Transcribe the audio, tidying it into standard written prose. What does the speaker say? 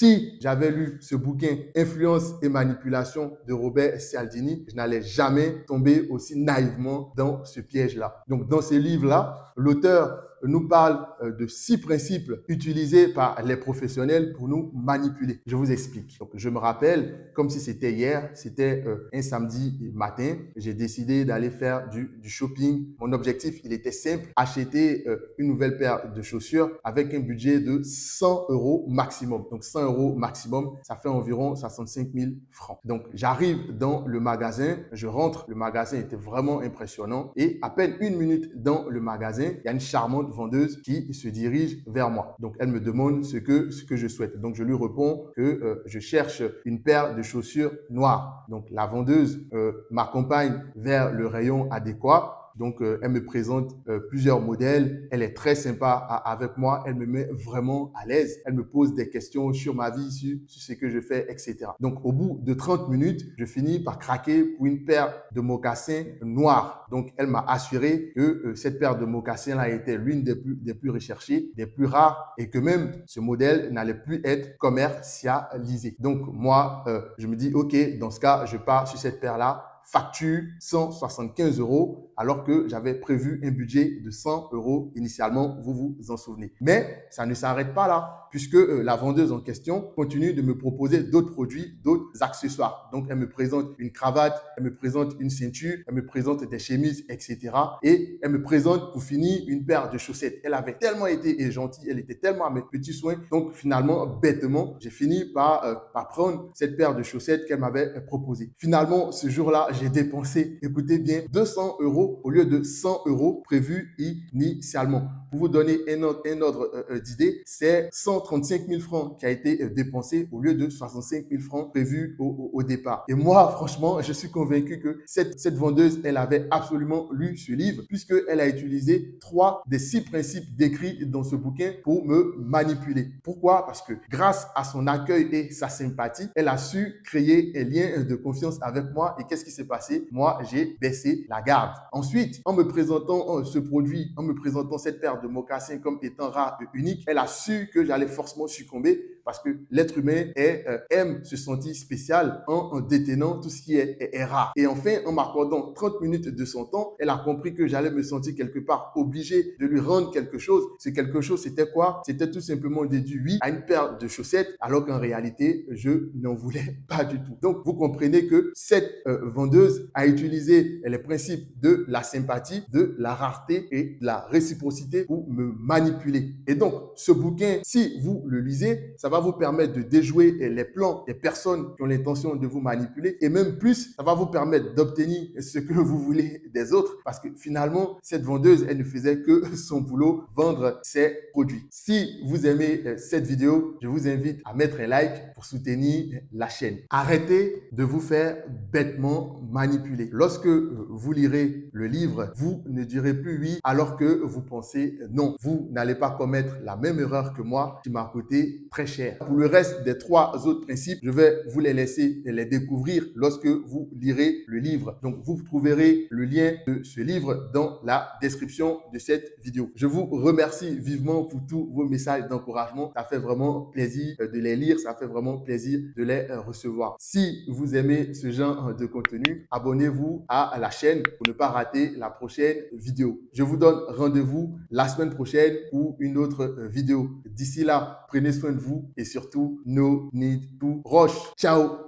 Si j'avais lu ce bouquin Influence et manipulation de Robert Cialdini, je n'allais jamais tomber aussi naïvement dans ce piège-là. Donc, dans ce livre-là, l'auteur nous parle de 6 principes utilisés par les professionnels pour nous manipuler. Je vous explique. Donc, je me rappelle, comme si c'était hier, c'était un samedi matin, j'ai décidé d'aller faire du shopping. Mon objectif, il était simple, acheter une nouvelle paire de chaussures avec un budget de 100 € maximum. Donc, 100 € maximum, ça fait environ 65 000 francs. Donc, j'arrive dans le magasin, je rentre, le magasin était vraiment impressionnant et à peine 1 minute dans le magasin, il y a une charmante vendeuse qui se dirige vers moi. Donc, elle me demande ce que je souhaite. Donc, je lui réponds que je cherche une paire de chaussures noires. Donc, la vendeuse m'accompagne vers le rayon adéquat. Donc, elle me présente plusieurs modèles. Elle est très sympa avec moi. Elle me met vraiment à l'aise. Elle me pose des questions sur ma vie, sur ce que je fais, etc. Donc, au bout de 30 minutes, je finis par craquer pour une paire de mocassins noirs. Donc, elle m'a assuré que cette paire de mocassins-là était l'une des plus recherchées, des plus rares et que même ce modèle n'allait plus être commercialisé. Donc, moi, je me dis, OK, dans ce cas, je pars sur cette paire-là. Facture 175 € alors que j'avais prévu un budget de 100 € initialement, vous vous en souvenez. Mais ça ne s'arrête pas là puisque la vendeuse en question continue de me proposer d'autres produits, d'autres accessoires. Donc, elle me présente une cravate, elle me présente une ceinture, elle me présente des chemises, etc. Et elle me présente pour finir une paire de chaussettes. Elle avait tellement été gentille, elle était tellement à mes petits soins. Donc, finalement, bêtement, j'ai fini par prendre cette paire de chaussettes qu'elle m'avait proposée. Finalement, ce jour-là, j'ai dépensé, écoutez bien, 200 € au lieu de 100 € prévus initialement. Pour vous donner un ordre d'idée, c'est 135 000 francs qui a été dépensé au lieu de 65 000 francs prévus au départ. Et moi, franchement, je suis convaincu que cette vendeuse, elle avait absolument lu ce livre puisqu'elle a utilisé 3 des 6 principes décrits dans ce bouquin pour me manipuler. Pourquoi? Parce que grâce à son accueil et sa sympathie, elle a su créer un lien de confiance avec moi. Et qu'est-ce qui s'est passé? Moi, j'ai baissé la garde. Ensuite, en me présentant ce produit, en me présentant cette paire de mocassins comme étant rare et unique, elle a su que j'allais forcément succomber parce que l'être humain aime se sentir spécial en détenant tout ce qui est rare. Et enfin, en m'accordant 30 minutes de son temps, elle a compris que j'allais me sentir quelque part obligé de lui rendre quelque chose. Ce quelque chose, c'était quoi? C'était tout simplement de dire oui à une paire de chaussettes alors qu'en réalité, je n'en voulais pas du tout. Donc, vous comprenez que cette vendeuse a utilisé les principes de la sympathie, de la rareté et de la réciprocité pour me manipuler. Et donc, ce bouquin, si vous le lisez, ça va vous permettre de déjouer les plans des personnes qui ont l'intention de vous manipuler et même plus, ça va vous permettre d'obtenir ce que vous voulez des autres parce que finalement, cette vendeuse, elle ne faisait que son boulot, vendre ses produits. Si vous aimez cette vidéo, je vous invite à mettre un like pour soutenir la chaîne. Arrêtez de vous faire bêtement manipuler. Lorsque vous lirez le livre, vous ne direz plus oui alors que vous pensez non. Vous n'allez pas commettre la même erreur que moi qui m'a coûté très cher. Pour le reste des 3 autres principes, je vais vous les laisser les découvrir lorsque vous lirez le livre. Donc, vous trouverez le lien de ce livre dans la description de cette vidéo. Je vous remercie vivement pour tous vos messages d'encouragement. Ça fait vraiment plaisir de les lire. Ça fait vraiment plaisir de les recevoir. Si vous aimez ce genre de contenu, abonnez-vous à la chaîne pour ne pas rater la prochaine vidéo. Je vous donne rendez-vous la semaine prochaine pour une autre vidéo. D'ici là, prenez soin de vous et surtout, no need to rush. Ciao!